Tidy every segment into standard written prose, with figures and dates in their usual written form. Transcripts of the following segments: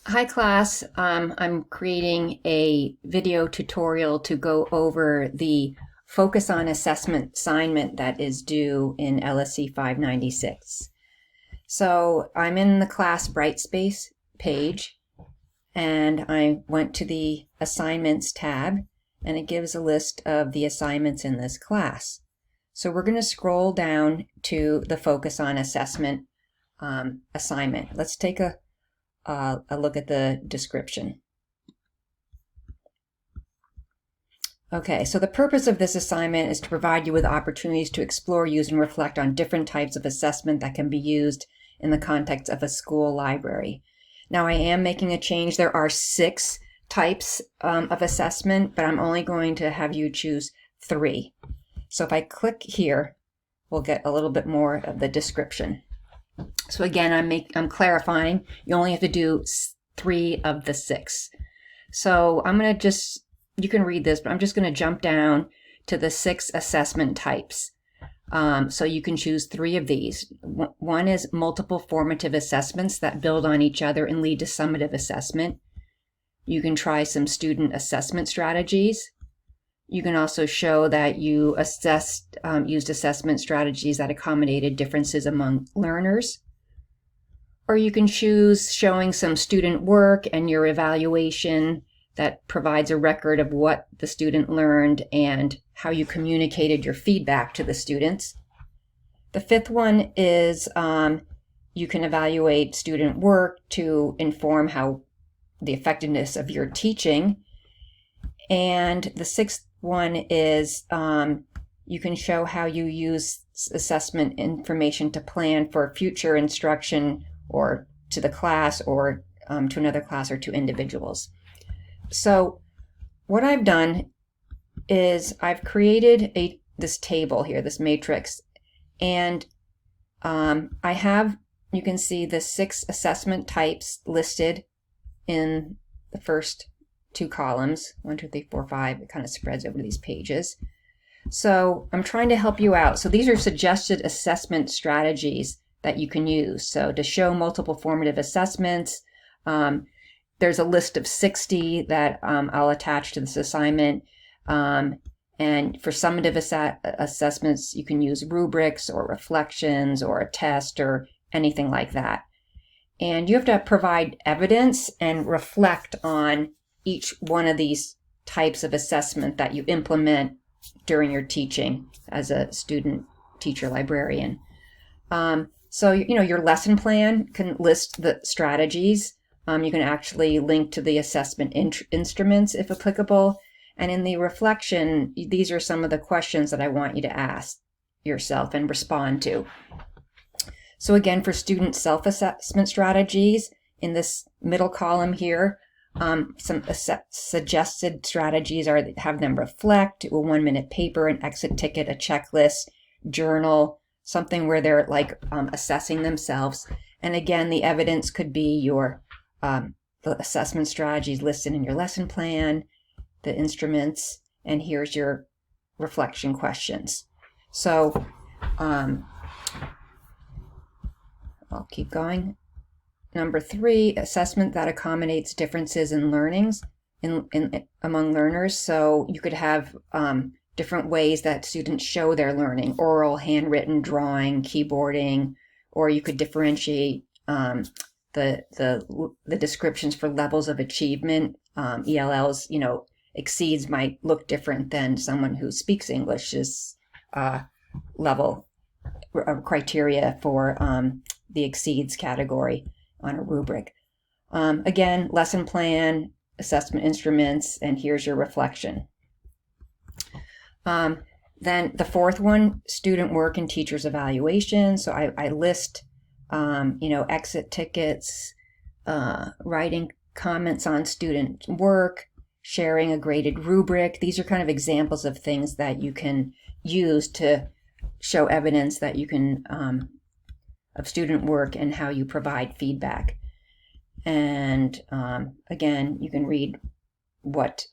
Hi class, I'm creating a video tutorial to go over the Focus on Assessment assignment that is due in LSC 596. So I'm in the class Brightspace page and I went to the Assignments tab and it gives a list of the assignments in this class. So we're going to scroll down to the Focus on Assessment assignment. Let's take a look at the description. Okay, so the purpose of this assignment is to provide you with opportunities to explore, use, and reflect on different types of assessment that can be used in the context of a school library. Now, I am making a change. There are 6 types of assessment, but I'm only going to have you choose 3. So if I click here, we'll get a little bit more of the description. So again, I'm clarifying. You only have to do 3 of the 6. So I'm going to you can read this, but I'm just going to jump down to the 6 assessment types. So you can choose 3 of these. One is multiple formative assessments that build on each other and lead to summative assessment. You can try some student assessment strategies. You can also show that you used assessment strategies that accommodated differences among learners. Or you can choose showing some student work and your evaluation that provides a record of what the student learned and how you communicated your feedback to the students. The 5th one is you can evaluate student work to inform how the effectiveness of your teaching. And the 6th one is you can show how you use assessment information to plan for future instruction or to the class or to another class or to individuals. So what I've done is I've created this table here, this matrix, and you can see the 6 assessment types listed in the first 2 columns, 1, 2, 3, 4, 5. It kind of spreads over these pages. So I'm trying to help you out. So these are suggested assessment strategies that you can use. So to show multiple formative assessments, there's a list of 60 that I'll attach to this assignment. And for summative assessments, you can use rubrics or reflections or a test or anything like that. And you have to provide evidence and reflect on each one of these types of assessment that you implement during your teaching as a student, teacher, librarian. So, your lesson plan can list the strategies. You can actually link to the assessment instruments if applicable. And in the reflection, these are some of the questions that I want you to ask yourself and respond to. So again, for student self-assessment strategies, in this middle column here, some suggested strategies are have them reflect, a 1-minute paper, an exit ticket, a checklist, journal, something where they're assessing themselves. And again, the evidence could be your the assessment strategies listed in your lesson plan, the instruments, and here's your reflection questions. So I'll keep going. Number 3, assessment that accommodates differences in learnings among learners. So you could have different ways that students show their learning: oral, handwritten, drawing, keyboarding, or you could differentiate the descriptions for levels of achievement. ELLs, exceeds might look different than someone who speaks English's level criteria for the exceeds category on a rubric. Again, lesson plan, assessment instruments, and here's your reflection. Then the 4th one, student work and teacher's evaluation. So I list exit tickets, writing comments on student work, sharing a graded rubric. These are kind of examples of things that you can use to show evidence that you can of student work and how you provide feedback. And again, you can read what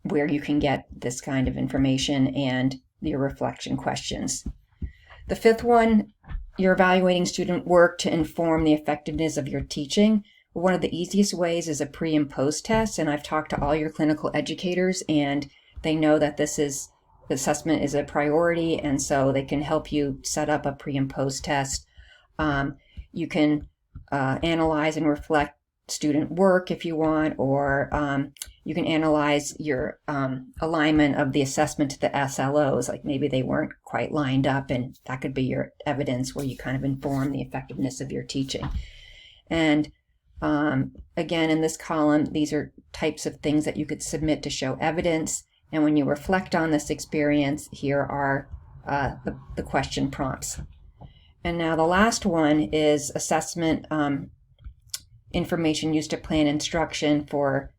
where you can get this kind of information and your reflection questions. The 5th one you're evaluating student work to inform the effectiveness of your teaching. One of the easiest ways is a pre and post test, and I've talked to all your clinical educators, and they know that assessment is a priority, and so they can help you set up a pre and post test. You can analyze and reflect student work if you want, or you can analyze your alignment of the assessment to the SLOs, like maybe they weren't quite lined up, and that could be your evidence where you kind of inform the effectiveness of your teaching. And again, in this column, these are types of things that you could submit to show evidence. And when you reflect on this experience, here are the question prompts. And now the last one is assessment information used to plan instruction for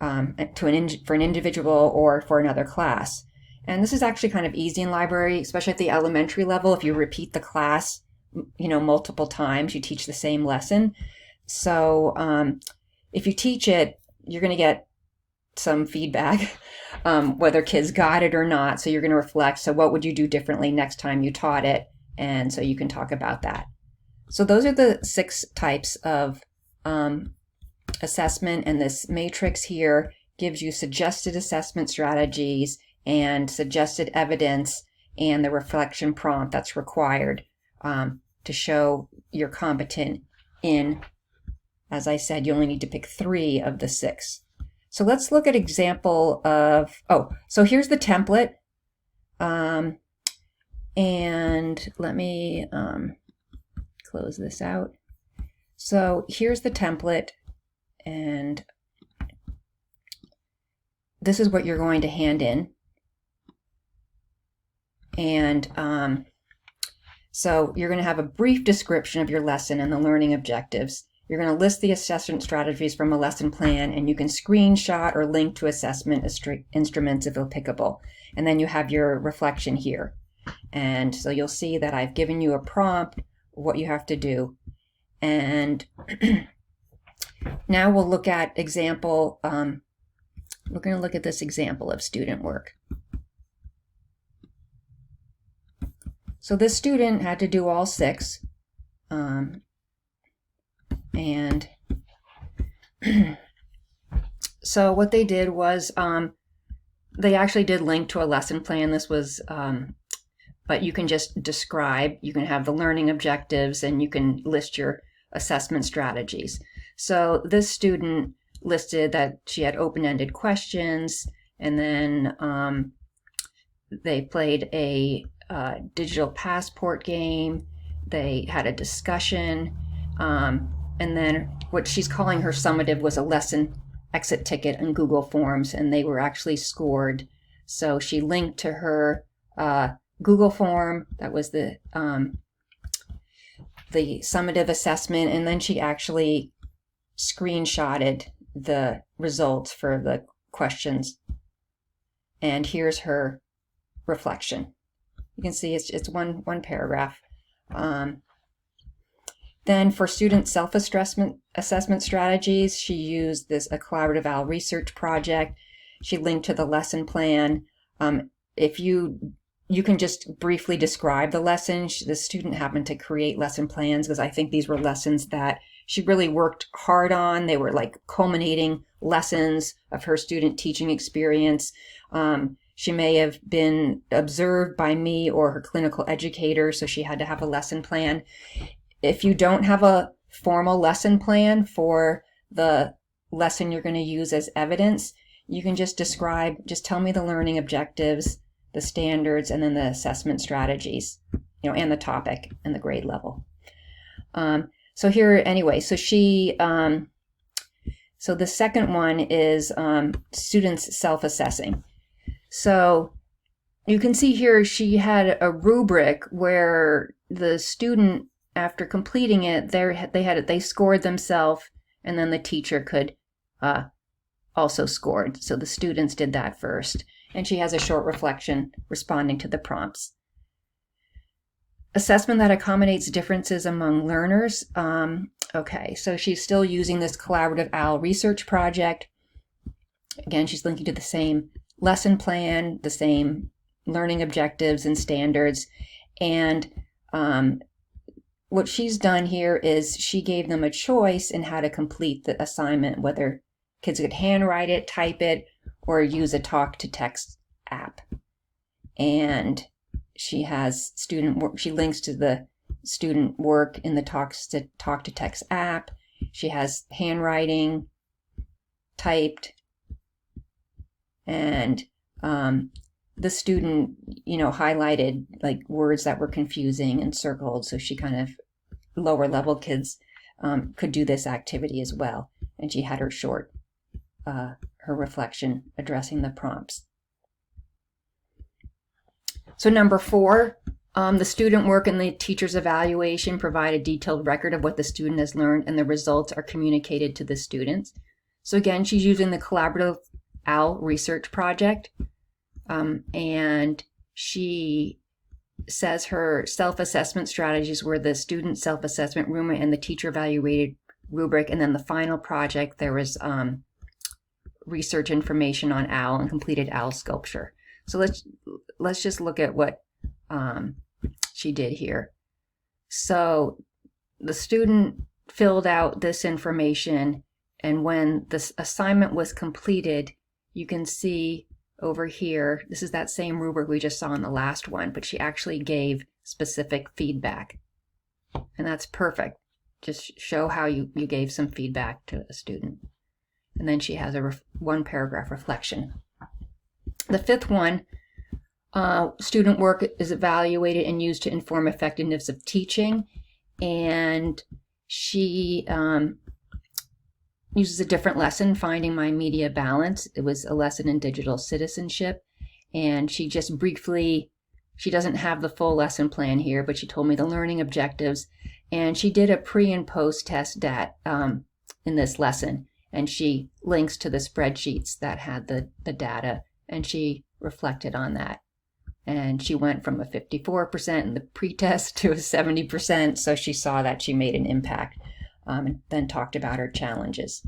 an individual or for another class. And this is actually kind of easy in library, especially at the elementary level. If you repeat the class, multiple times, you teach the same lesson. So if you teach it, you're going to get some feedback, whether kids got it or not. So you're going to reflect. So what would you do differently next time you taught it? And so you can talk about that. So those are the 6 types of assessment, and this matrix here gives you suggested assessment strategies and suggested evidence and the reflection prompt that's required to show you're competent in, as I said, you only need to pick 3 of the 6. So let's look at example of, so here's the template. And let me close this out. So here's the template, and this is what you're going to hand in. And so you're going to have a brief description of your lesson and the learning objectives. You're going to list the assessment strategies from a lesson plan, and you can screenshot or link to assessment instruments if applicable. And then you have your reflection here. And so you'll see that I've given you a prompt, what you have to do. And now we'll look at example, we're going to look at this example of student work. So this student had to do all 6. And so what they did was they actually did link to a lesson plan. This was, but you can just describe, you can have the learning objectives, and you can list your assessment strategies. So this student listed that she had open-ended questions, and then they played a digital passport game. They had a discussion. And then what she's calling her summative was a lesson exit ticket in Google Forms, and they were actually scored. So she linked to her Google form, that was the summative assessment, and then she actually screenshotted the results for the questions. And here's her reflection. You can see it's one paragraph. Then for student self-assessment strategies, she used a collaborative OWL research project. She linked to the lesson plan. If you can just briefly describe the lesson. The student happened to create lesson plans because I think these were lessons that she really worked hard on. They were like culminating lessons of her student teaching experience. She may have been observed by me or her clinical educator, so she had to have a lesson plan. If you don't have a formal lesson plan for the lesson you're going to use as evidence, you can just tell me the learning objectives, the standards, and then the assessment strategies, and the topic and the grade level. So here, anyway, so so the second one is students self-assessing. So you can see here she had a rubric where the student, after completing it, they scored themselves, and then the teacher could also scored. So the students did that first. And she has a short reflection responding to the prompts. Assessment that accommodates differences among learners. Okay, so she's still using this collaborative OWL research project. Again, she's linking to the same lesson plan, the same learning objectives and standards. And what she's done here is she gave them a choice in how to complete the assignment, whether kids could handwrite it, type it, or use a talk-to-text app. And she has student work. She links to the student work in the talk-to-text app. She has handwriting, typed, and the student, highlighted like words that were confusing and circled. So she kind of, lower level kids could do this activity as well. And she had her short, her reflection addressing the prompts. So number 4, the student work and the teacher's evaluation provide a detailed record of what the student has learned, and the results are communicated to the students. So again, she's using the collaborative OWL research project, and she says her self-assessment strategies were the student self-assessment rubric and the teacher evaluated rubric, and then the final project there was research information on OWL and completed OWL sculpture. So let's just look at what she did here. So the student filled out this information, and when this assignment was completed, you can see over here, this is that same rubric we just saw in the last one, but she actually gave specific feedback. And that's perfect. Just show how you gave some feedback to a student. And then she has a one paragraph reflection. The 5th one, student work is evaluated and used to inform effectiveness of teaching. And she uses a different lesson, Finding My Media Balance. It was a lesson in digital citizenship. And she just briefly, she doesn't have the full lesson plan here, but she told me the learning objectives. And she did a pre and post test in this lesson. And she links to the spreadsheets that had the data, and she reflected on that. And she went from a 54% in the pre-test to a 70%, so she saw that she made an impact, and then talked about her challenges.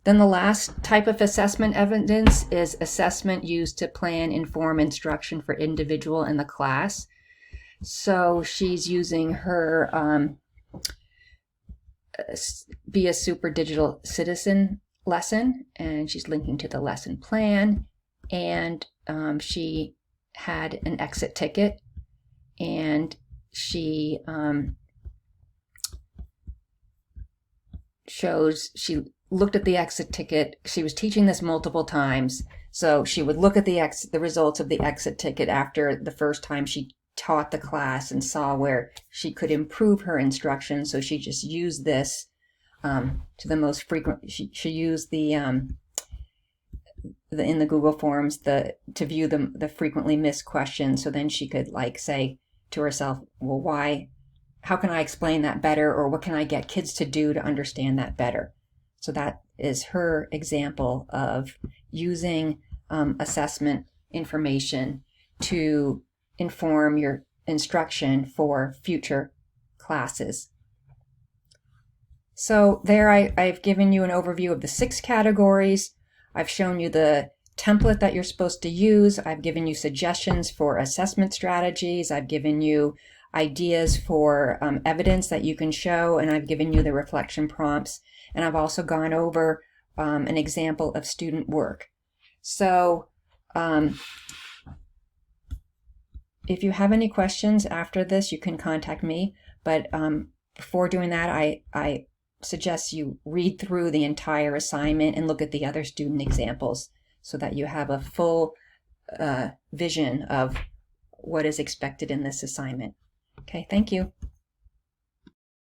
Then the last type of assessment evidence is assessment used to plan, inform instruction for individual in the class. So she's using her Be a Super Digital Citizen lesson, and she's linking to the lesson plan, and she had an exit ticket, and she she looked at the exit ticket. She was teaching this multiple times, so she would look at the results of the exit ticket after the first time she taught the class and saw where she could improve her instruction. So she just used this to the most frequent. She used the in the Google Forms to view the frequently missed questions. So then she could say to herself, well, how can I explain that better, or what can I get kids to do to understand that better? So that is her example of using assessment information to inform your instruction for future classes. So there I've given you an overview of the 6 categories. I've shown you the template that you're supposed to use. I've given you suggestions for assessment strategies. I've given you ideas for evidence that you can show, and I've given you the reflection prompts. And I've also gone over an example of student work. So if you have any questions after this, you can contact me. But before doing that, I suggest you read through the entire assignment and look at the other student examples so that you have a full vision of what is expected in this assignment. Okay, thank you.